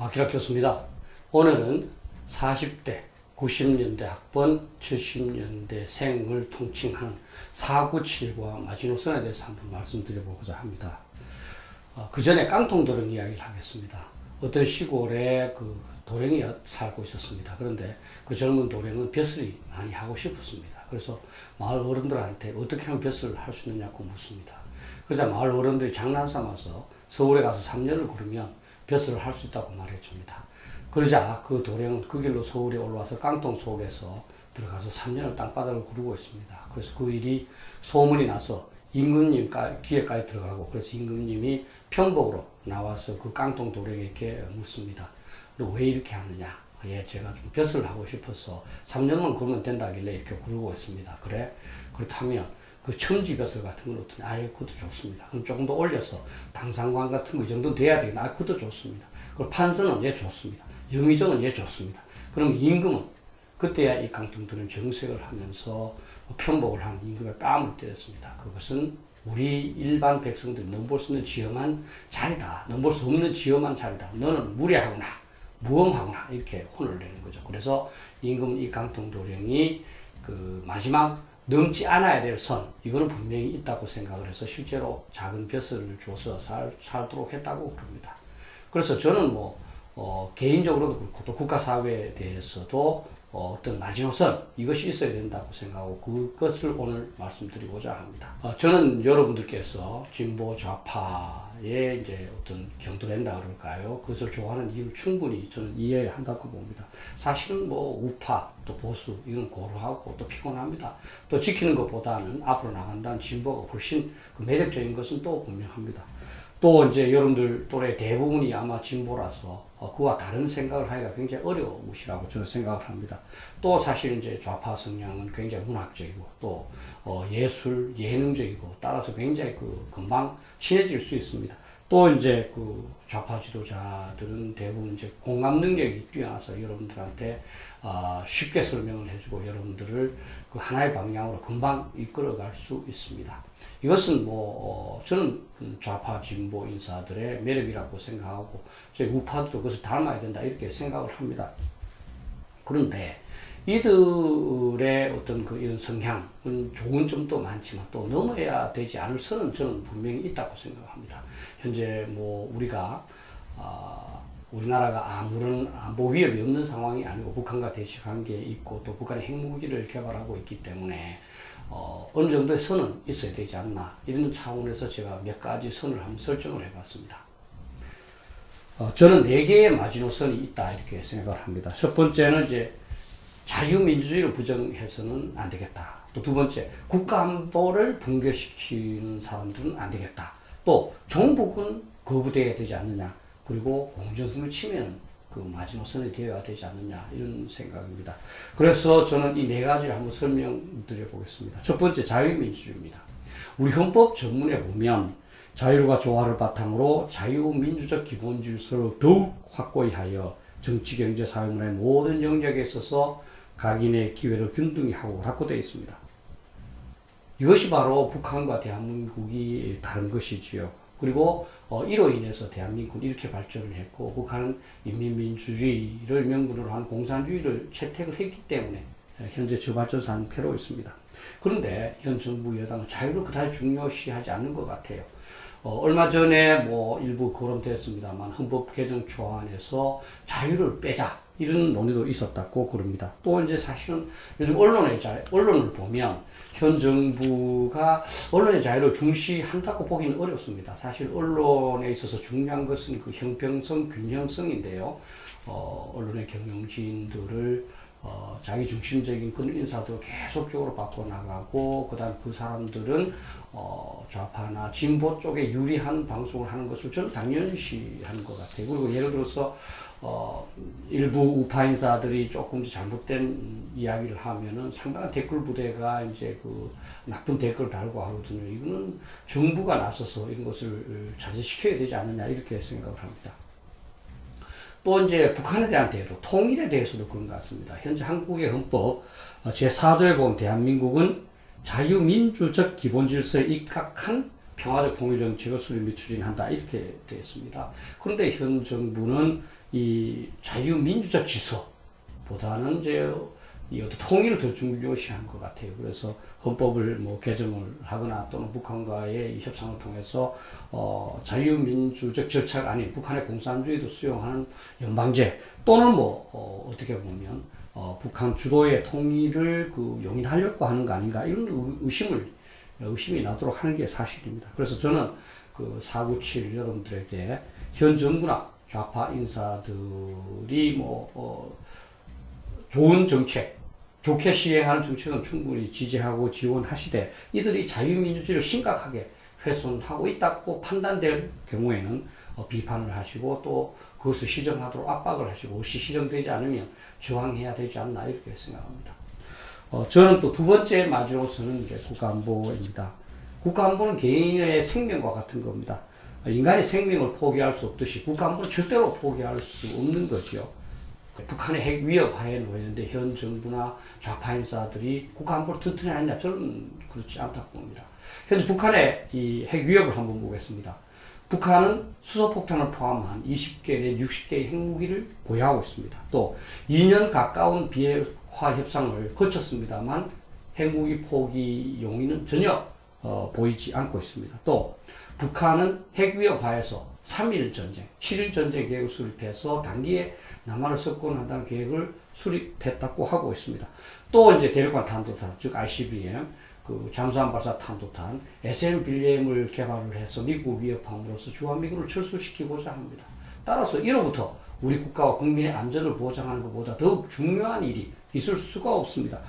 박희락 교수입니다. 오늘은 40대, 90년대 학번, 70년대 생을 통칭하는 497과 마지노선에 대해서 한번 말씀드려보고자 합니다. 그 전에 깡통도령 이야기를 하겠습니다. 어떤 시골에 그 도령이 살고 있었습니다. 그런데 그 젊은 도령은 벼슬이 많이 하고 싶었습니다. 그래서 마을 어른들한테 어떻게 하면 벼슬을 할 수 있느냐고 묻습니다. 그러자 마을 어른들이 장난 삼아서 서울에 가서 3년을 구르면 벼슬을 할 수 있다고 말해줍니다. 그러자 그 도령은 그 길로 서울에 올라와서 깡통 속에서 들어가서 3년을 땅바닥을 구르고 있습니다. 그래서 그 일이 소문이 나서 임금님 귀에까지 들어가고, 그래서 임금님이 편복으로 나와서 그 깡통 도령에게 묻습니다. 너 왜 이렇게 하느냐? 예, 제가 좀 벼슬을 하고 싶어서 3년만 구르면 된다길래 이렇게 구르고 있습니다. 그래? 그렇다면 그 첨지벼슬 같은 건 어떠냐? 아예 그것도 좋습니다. 그럼 조금 더 올려서 당상관 같은 거 이 정도 돼야 되겠다. 그것도 좋습니다. 그리고 판서는 예 좋습니다. 영의정은 예 좋습니다. 그럼 임금은 그때야 이 깡통도령 정색을 하면서 편복을 한 임금의 뺨을 때렸습니다. 그것은 우리 일반 백성들이 넘볼 수 있는 지엄한 자리다. 넘볼 수 없는 지엄한 자리다. 너는 무례하구나, 무엄하구나, 이렇게 혼을 내는 거죠. 그래서 임금 이 깡통도령이 그 마지막 넘지 않아야 될 선, 이거는 분명히 있다고 생각을 해서 실제로 작은 벼슬을 줘서 살도록 했다고 그럽니다. 그래서 저는 개인적으로도 그렇고 또 국가사회에 대해서도 어떤 마지노선, 이것이 있어야 된다고 생각하고 그것을 오늘 말씀드리고자 합니다. 저는 여러분들께서 진보 좌파의 이제 어떤 경도된다 그럴까요? 그것을 좋아하는 이유를 충분히 저는 이해한다고 봅니다. 사실은 우파 또 보수 이건 고루하고 또 피곤합니다. 또 지키는 것보다는 앞으로 나간다는 진보가 훨씬 그 매력적인 것은 또 분명합니다. 또 이제 여러분들 또래 대부분이 아마 진보라서 그와 다른 생각을 하기가 굉장히 어려우시라고 저는 생각을 합니다. 또 사실 이제 좌파 성향은 굉장히 문학적이고 또 예술, 예능적이고 따라서 굉장히 금방 친해질 수 있습니다. 또 이제 그 좌파 지도자들은 대부분 이제 공감 능력이 뛰어나서 여러분들한테 쉽게 설명을 해주고 여러분들을 그 하나의 방향으로 금방 이끌어갈 수 있습니다. 이것은 저는 좌파 진보 인사들의 매력이라고 생각하고 저희 우파도 그것을 닮아야 된다 이렇게 생각을 합니다. 그런데 이들의 어떤 이런 성향은 좋은 점도 많지만 또 넘어야 되지 않을 선은 저는 분명히 있다고 생각합니다. 현재 우리나라가 아무런 안보 위협이 없는 상황이 아니고 북한과 대치 관계에 있고 또 북한이 핵무기를 개발하고 있기 때문에 어느 정도의 선은 있어야 되지 않나, 이런 차원에서 제가 몇 가지 선을 한번 설정을 해봤습니다. 저는 4개의 마지노선이 있다 이렇게 생각을 합니다. 첫 번째는 이제 자유민주주의를 부정해서는 안 되겠다. 또 두 번째, 국가안보를 붕괴시키는 사람들은 안 되겠다. 또 종북은 거부돼야 되지 않느냐. 그리고 공정성을 침해는 그 마지노선이 되어야 되지 않느냐, 이런 생각입니다. 그래서 저는 이 4가지를 한번 설명드려 보겠습니다. 첫 번째, 자유민주주의입니다. 우리 헌법 전문에 보면 자유와 조화를 바탕으로 자유민주적 기본 질서를 더욱 확고히 하여 정치, 경제, 사회, 문화의 모든 영역에 있어서 각인의 기회를 균등히 하고 확보되어 있습니다. 이것이 바로 북한과 대한민국이 다른 것이지요. 그리고 이로 인해서 대한민국은 이렇게 발전을 했고 북한은 인민민주주의를 명분으로 한 공산주의를 채택을 했기 때문에 현재 저발전 상태로 있습니다. 그런데 현 정부 여당은 자유를 그다지 중요시하지 않는 것 같아요. 얼마 전에 일부 거론되었습니다만 헌법 개정 초안에서 자유를 빼자, 이런 논의도 있었다고 그럽니다. 또 이제 사실은 요즘 언론을 보면 현 정부가 언론의 자유를 중시한다고 보기는 어렵습니다. 사실 언론에 있어서 중요한 것은 그 형평성, 균형성인데요. 언론의 경영진들을 자기 중심적인 그런 인사들을 계속적으로 바꿔나가고, 그 다음 그 사람들은 좌파나 진보 쪽에 유리한 방송을 하는 것을 저는 당연시하는 것 같아요. 그리고 예를 들어서 일부 우파 인사들이 조금 잘못된 이야기를 하면은 상당한 댓글 부대가 이제 그 나쁜 댓글을 달고 하거든요. 이거는 정부가 나서서 이런 것을 자제시켜야 되지 않느냐, 이렇게 생각을 합니다. 또 이제 북한에 대한 태도, 통일에 대해서도 그런 것 같습니다. 현재 한국의 헌법 제4조에 보면 대한민국은 자유민주적 기본질서에 입각한 평화적 통일 정책을 수립 및 추진한다 이렇게 되어 있습니다. 그런데 현 정부는 이 자유민주적 지서보다는 이제 이 어떤 통일을 더 중요시한 것 같아요. 그래서 헌법을 뭐 개정을 하거나 또는 북한과의 협상을 통해서 자유민주적 절차가 아닌 북한의 공산주의도 수용하는 연방제 또는 뭐 어떻게 보면 북한 주도의 통일을 그 용인하려고 하는 거 아닌가 이런 의심이 나도록 하는 게 사실입니다. 그래서 저는 그 497 여러분들에게 현 정부나 좌파 인사들이 좋은 정책, 좋게 시행하는 정책은 충분히 지지하고 지원하시되 이들이 자유민주주의를 심각하게 훼손하고 있다고 판단될 경우에는 비판을 하시고 또 그것을 시정하도록 압박을 하시고 혹시 시정되지 않으면 저항해야 되지 않나 이렇게 생각합니다. 저는 또 두 번째 마지노선은 이제 국가안보입니다. 국가안보는 개인의 생명과 같은 겁니다. 인간의 생명을 포기할 수 없듯이 국가안보는 절대로 포기할 수 없는 거지요. 북한의 핵 위협 하에 놓였는데 현 정부나 좌파 인사들이 국가안보를 튼튼히 하느냐 저는 그렇지 않다고 봅니다. 현재 북한의 이 핵 위협을 한번 보겠습니다. 북한은 수소폭탄을 포함한 20개 내 60개의 핵무기를 보유하고 있습니다. 또 2년 가까운 비핵화 협상을 거쳤습니다만 핵무기 포기 용의는 전혀 보이지 않고 있습니다. 또 북한은 핵위협하에서 3.1 전쟁, 7.1 전쟁 계획을 수립해서 단기에 남한을 석권한다는 계획을 수립했다고 하고 있습니다. 또 이제 대륙간 탄도탄, 즉 ICBM, 그 잠수함 발사 탄도탄, SLBM을 개발을 해서 미국 위협함으로써 주한미군을 철수시키고자 합니다. 따라서 이로부터 우리 국가와 국민의 안전을 보장하는 것보다 더욱 중요한 일이 있을 수가 없습니다.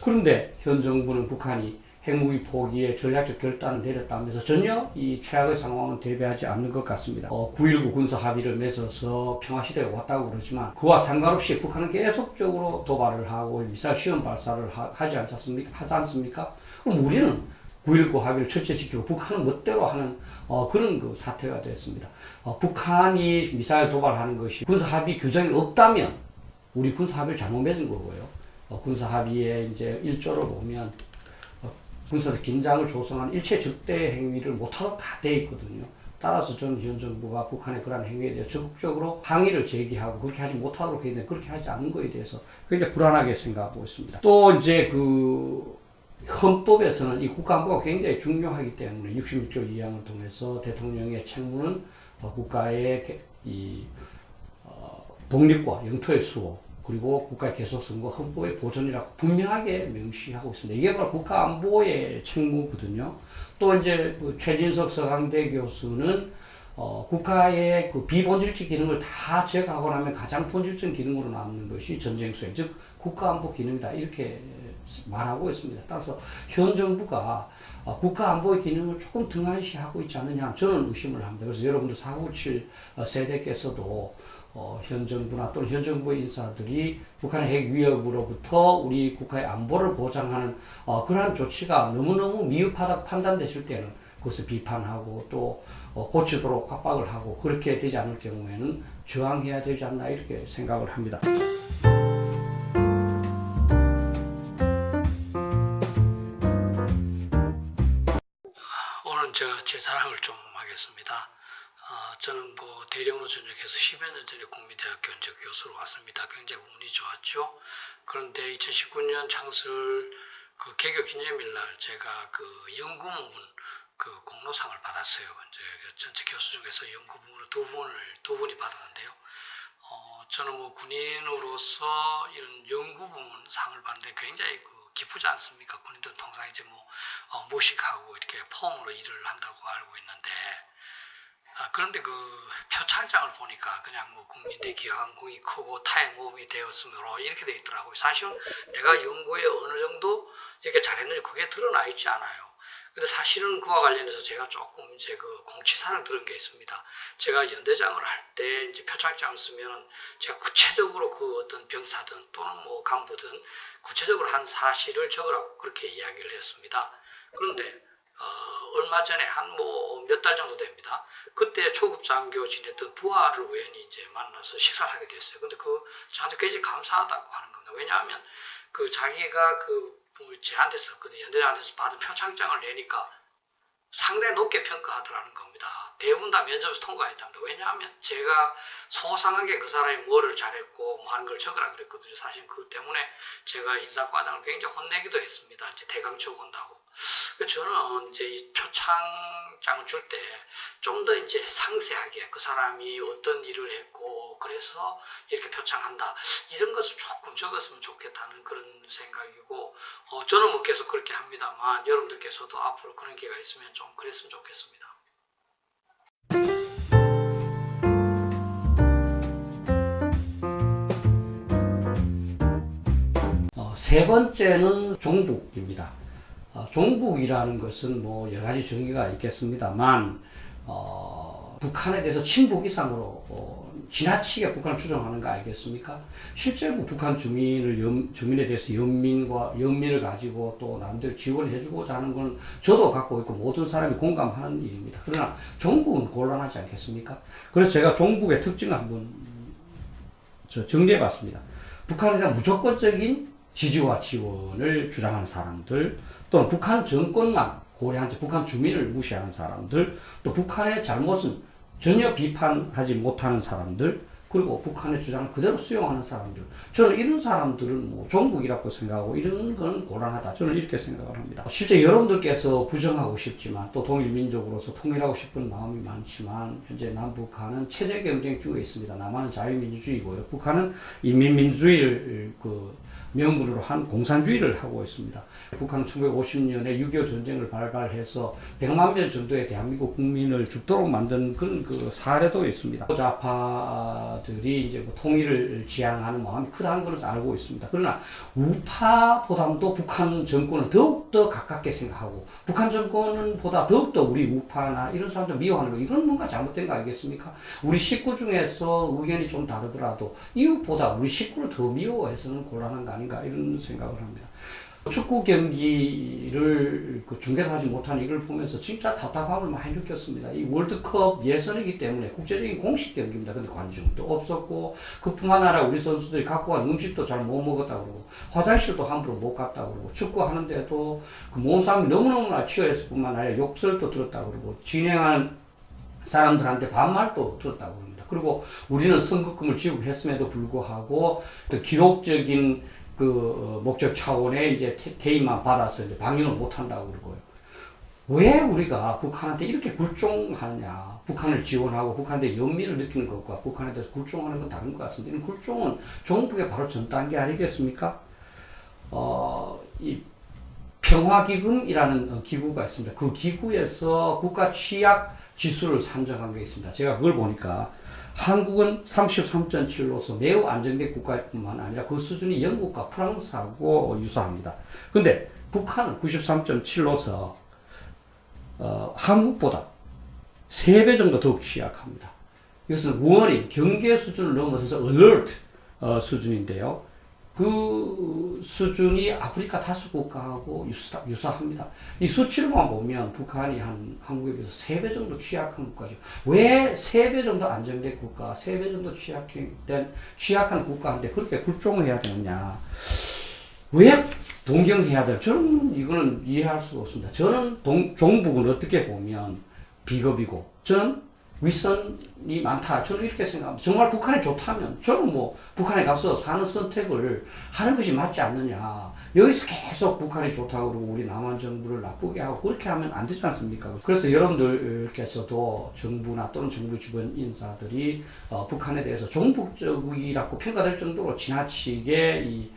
그런데 현 정부는 북한이 핵무기 포기에 전략적 결단을 내렸다면서 전혀 이 최악의 상황은 대비하지 않는 것 같습니다. 9.19 군사 합의를 맺어서 평화시대가 왔다고 그러지만 그와 상관없이 북한은 계속적으로 도발을 하고 미사일 시험 발사를 하지 않습니까? 그럼 우리는 9.19 합의를 철저히 지키고 북한은 멋대로 하는 그런 그 사태가 됐습니다. 북한이 미사일 도발하는 것이 군사 합의 규정이 없다면 우리 군사 합의를 잘못 맺은 거고요. 군사 합의의 이제 1조를 보면 군사적 긴장을 조성한 일체 적대 행위를 못하도록 다 돼 있거든요. 따라서 저는 현 정부가 북한의 그러한 행위에 대해 적극적으로 항의를 제기하고 그렇게 하지 못하도록 해야 되는데 그렇게 하지 않는 거에 대해서 굉장히 불안하게 생각하고 있습니다. 또 이제 그 헌법에서는 이 국가안보가 굉장히 중요하기 때문에 66조 2항을 통해서 대통령의 책무는 국가의 독립과 영토의 수호 그리고 국가의 계속성과 헌법의 보존이라고 분명하게 명시하고 있습니다. 이게 바로 국가안보의 책무거든요. 또 이제 그 최진석 서강대 교수는 국가의 그 비본질적 기능을 다 제거하고 나면 가장 본질적 기능으로 남는 것이 전쟁 수행, 즉 국가안보 기능이다 이렇게 말하고 있습니다. 따라서 현 정부가 국가안보의 기능을 조금 등한시하고 있지 않느냐 저는 의심을 합니다. 그래서 여러분들 497 세대께서도 현 정부나 또는 현 정부의 인사들이 북한의 핵 위협으로부터 우리 국가의 안보를 보장하는 그러한 조치가 너무너무 미흡하다고 판단되실 때는 그것을 비판하고 또 고치도록 압박을 하고 그렇게 되지 않을 경우에는 저항해야 되지 않나 이렇게 생각을 합니다. 오늘 제 자랑을 좀 하겠습니다. 저는 대령으로 전역해서 10여 년 전에 국민대학교 이제 교수로 왔습니다. 굉장히 운이 좋았죠. 그런데 2019년 창설 그 개교 기념일 날 제가 그 연구 부문 그 공로상을 받았어요. 이제 전체 교수 중에서 연구 부문으로 두 분이 받았는데요. 저는 뭐 군인으로서 이런 연구 부문 상을 받는데 굉장히 기쁘지 않습니까? 군인들은 통상 이제 모식하고 이렇게 폼으로 일을 한다고 알고 있는데. 그런데 그 표창장을 보니까 그냥 국민대 기하공이 크고 타행 모험이 되었으므로 이렇게 돼 있더라고요. 사실은 내가 연구에 어느 정도 이렇게 잘했는지 그게 드러나 있지 않아요. 근데 사실은 그와 관련해서 제가 조금 이제 그 공치사를 들은 게 있습니다. 제가 연대장을 할 때 이제 표창장을 쓰면 제가 구체적으로 그 어떤 병사든 또는 간부든 구체적으로 한 사실을 적으라고 그렇게 이야기를 했습니다. 그런데 얼마 전에 한 몇 달 정도 됩니다. 그때 초급 장교 지냈던 부하를 우연히 이제 만나서 식사를 하게 됐어요. 근데 저한테 굉장히 감사하다고 하는 겁니다. 왜냐하면 자기가 저한테서 연대장한테서 받은 표창장을 내니까 상당히 높게 평가하더라는 겁니다. 대부분 다 면접에서 통과했답니다. 왜냐하면 제가 소상하게 그 사람이 뭐를 잘했고 뭐 하는 걸 적으라 그랬거든요. 사실 그것 때문에 제가 인사과장을 굉장히 혼내기도 했습니다. 이제 대강 적어온다고. 저는 이제 이 표창장을 줄 때 좀 더 이제 상세하게 그 사람이 어떤 일을 했고 그래서 이렇게 표창한다 이런 것을 조금 적었으면 좋겠다는 그런 생각이고 저는 뭐 계속 그렇게 합니다만 여러분들께서도 앞으로 그런 기회가 있으면 좀 그랬으면 좋겠습니다. 세 번째는 종북입니다. 종북이라는 것은 뭐 여러 가지 정의가 있겠습니다만 북한에 대해서 친북 이상으로 지나치게 북한을 추종하는 거 아니겠습니까? 실제로 뭐 북한 주민에 대해서 연민을 가지고 또 나름대로 지원을 해주고자 하는 건 저도 갖고 있고 모든 사람이 공감하는 일입니다. 그러나 종북은 곤란하지 않겠습니까? 그래서 제가 종북의 특징을 한번 정리해 봤습니다. 북한에 대한 무조건적인 지지와 지원을 주장하는 사람들, 또는 북한 정권만 고려한 채 북한 주민을 무시하는 사람들, 또 북한의 잘못은 전혀 비판하지 못하는 사람들, 그리고 북한의 주장을 그대로 수용하는 사람들. 저는 이런 사람들은 뭐 종북이라고 생각하고 이런 건 곤란하다. 저는 이렇게 생각을 합니다. 실제 여러분들께서 부정하고 싶지만 또 통일민족으로서 통일하고 싶은 마음이 많지만 현재 남북한은 체제 경쟁 중에 있습니다. 남한은 자유민주주의고요. 북한은 인민민주주의를 명분으로 한 공산주의를 하고 있습니다. 북한은 1950년에 6.25 전쟁을 발발해서 100만 명 정도의 대한민국 국민을 죽도록 만든 그런 사례도 있습니다. 좌파들이 이제 통일을 지향하는 마음이 크다는 것을 알고 있습니다. 그러나 우파보다도 북한 정권을 더욱더 가깝게 생각하고 북한 정권보다 더욱더 우리 우파나 이런 사람들 미워하는 거, 이건 뭔가 잘못된 거 아니겠습니까? 우리 식구 중에서 의견이 좀 다르더라도 이웃보다 우리 식구를 더 미워해서는 곤란한 거 아닌가 이런 생각을 합니다. 축구 경기를 중계도 하지 못하는 이걸 보면서 진짜 답답함을 많이 느꼈습니다. 이 월드컵 예선이기 때문에 국제적인 공식 경기입니다. 근데 관중도 없었고 그뿐만 아니라 우리 선수들이 갖고 간 음식도 잘 못 먹었다고 그러고 화장실도 함부로 못 갔다고 그러고 축구하는데도 그 몸싸움이 너무너무나 치열했을 뿐만 아니라 욕설도 들었다고 그러고 진행하는 사람들한테 반말도 들었다고 합니다. 그리고 우리는 선급금을 지급했음에도 불구하고 또 기록적인 목적 차원의 이제 대입만 받아서 이제 방영을 못 한다고 그러고요. 왜 우리가 북한한테 이렇게 굴종하느냐. 북한을 지원하고 북한한테 연민을 느끼는 것과 북한에 대해서 굴종하는 건 다른 것 같습니다. 이 굴종은 종북의 바로 전 단계 아니겠습니까? 이 평화기금이라는 기구가 있습니다. 그 기구에서 국가 취약 지수를 산정한 게 있습니다. 제가 그걸 보니까 한국은 33.7로서 매우 안정된 국가뿐만 아니라 그 수준이 영국과 프랑스하고 유사합니다. 근데 북한은 93.7로서 한국보다 3배 정도 더욱 취약합니다. 이것은 원인, 경계 수준을 넘어서서 alert 수준인데요. 그 수준이 아프리카 다수 국가하고 유사합니다. 이 수치로만 보면 북한이 한국에 비해서 3배 정도 취약한 국가죠. 왜 3배 정도 안정된 국가, 3배 정도 취약한 국가인데 그렇게 굴종해야 되느냐. 왜 동경해야 돼요? 저는 이거는 이해할 수가 없습니다. 저는 종북은 어떻게 보면 비겁이고, 저는 윗선이 많다. 저는 이렇게 생각합니다. 정말 북한이 좋다면 저는 뭐 북한에 가서 사는 선택을 하는 것이 맞지 않느냐. 여기서 계속 북한이 좋다고 그러고 우리 남한 정부를 나쁘게 하고 그렇게 하면 안 되지 않습니까? 그래서 여러분들께서도 정부나 또는 정부 주변 인사들이 북한에 대해서 종북적이라고 평가될 정도로 지나치게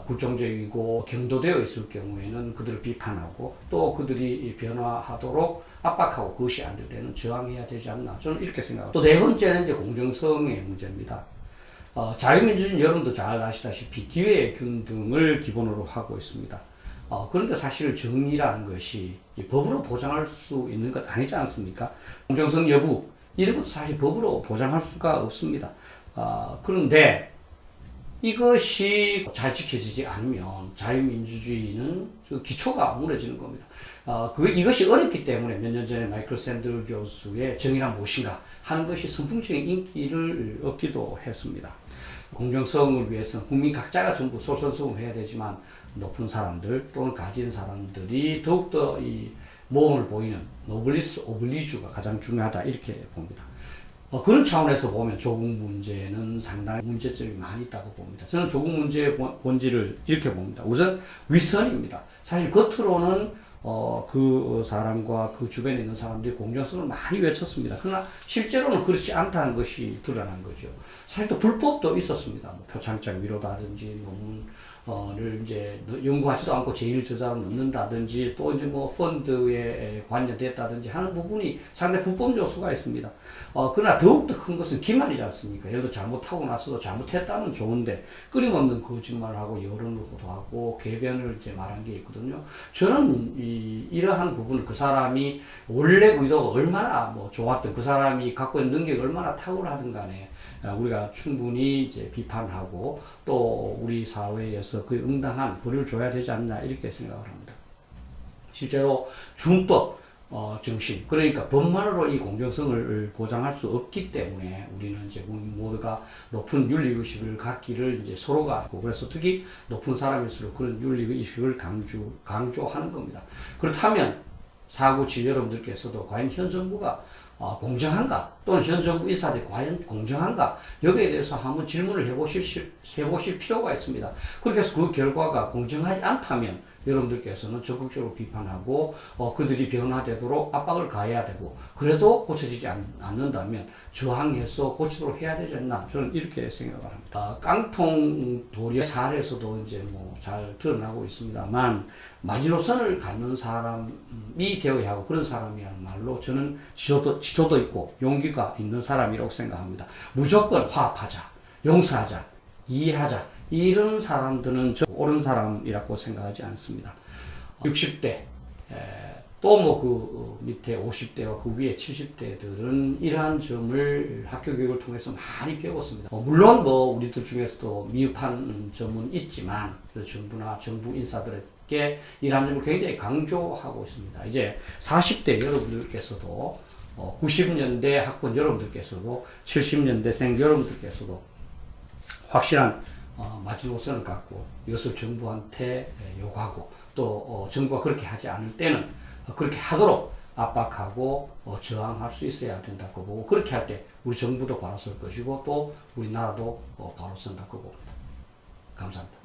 굴종적이고 경도되어 있을 경우에는 그들을 비판하고 또 그들이 변화하도록 압박하고 그것이 안 될 때는 저항해야 되지 않나. 저는 이렇게 생각합니다. 또 네 번째는 이제 공정성의 문제입니다. 자유민주주의는 여러분도 잘 아시다시피 기회균등을 기본으로 하고 있습니다. 그런데 사실 정의라는 것이 법으로 보장할 수 있는 것 아니지 않습니까? 공정성 여부 이런 것도 사실 법으로 보장할 수가 없습니다. 그런데 이것이 잘 지켜지지 않으면 자유민주주의는 기초가 무너지는 겁니다. 이것이 어렵기 때문에 몇 년 전에 마이클 샌들 교수의 정의란 무엇인가 하는 것이 선풍적인 인기를 얻기도 했습니다. 공정성을 위해서는 국민 각자가 전부 솔선수범해야 되지만 높은 사람들 또는 가진 사람들이 더욱더 모험을 보이는 노블리스 오블리주가 가장 중요하다 이렇게 봅니다. 그런 차원에서 보면 조국 문제는 상당히 문제점이 많이 있다고 봅니다. 저는 조국 문제의 본질을 이렇게 봅니다. 우선 위선입니다. 사실 겉으로는 그 사람과 그 주변에 있는 사람들이 공정성을 많이 외쳤습니다. 그러나 실제로는 그렇지 않다는 것이 드러난 거죠. 사실 또 불법도 있었습니다. 뭐 표창장 위로다든지 논문을 이제 연구하지도 않고 제1저자로 넣는다든지 또 이제 뭐 펀드에 관여됐다든지 하는 부분이 상당히 불법 요소가 있습니다. 그러나 더욱더 큰 것은 기만이지 않습니까? 예를 들어 잘못하고 나서도 잘못했다면 좋은데 끊임없는 거짓말을 하고 여론을 호도하고 궤변을 이제 말한 게 있거든요. 저는 이러한 부분을 그 사람이 원래 의도가 얼마나 뭐 좋았든 그 사람이 갖고 있는 능력이 얼마나 탁월하든 간에 우리가 충분히 이제 비판하고 또 우리 사회에서 그 응당한 벌을 줘야 되지 않나 이렇게 생각을 합니다. 실제로 준법 정신, 그러니까 법만으로 이 공정성을 보장할 수 없기 때문에 우리는 이제 모두가 높은 윤리의식을 갖기를 이제 서로가 하고, 그래서 특히 높은 사람일수록 그런 윤리의식을 강조하는 겁니다. 그렇다면 497 여러분들께서도 과연 현 정부가 공정한가? 또는 현 정부 인사들이 과연 공정한가? 여기에 대해서 한번 질문을 해보실 필요가 있습니다. 그렇게 해서 그 결과가 공정하지 않다면 여러분들께서는 적극적으로 비판하고 그들이 변화되도록 압박을 가해야 되고, 그래도 고쳐지지 않는다면 저항해서 고치도록 해야 되지 않나, 저는 이렇게 생각을 합니다. 깡통 도리의 사례에서도 이제 뭐 잘 드러나고 있습니다만, 마지노선을 갖는 사람이 되어야 하고 그런 사람이라는 말로 저는 지조도 있고 용기가 있는 사람이라고 생각합니다. 무조건 화합하자, 용서하자, 이해하자, 이런 사람들은 저 옳은 사람이라고 생각하지 않습니다. 60대, 또 뭐 그 밑에 50대와 그 위에 70대들은 이러한 점을 학교 교육을 통해서 많이 배웠습니다. 물론 뭐 우리들 중에서도 미흡한 점은 있지만 정부나 정부 인사들에게 이러한 점을 굉장히 강조하고 있습니다. 이제 40대 여러분들께서도 90년대 학번 여러분들께서도 70년대생 여러분들께서도 확실한 마지노선을 갖고 이것을 정부한테 요구하고 또 정부가 그렇게 하지 않을 때는 그렇게 하도록 압박하고 저항할 수 있어야 된다고 보고, 그렇게 할 때 우리 정부도 바로 설 것이고 또 우리나라도 바로 선다고 봅니다. 감사합니다.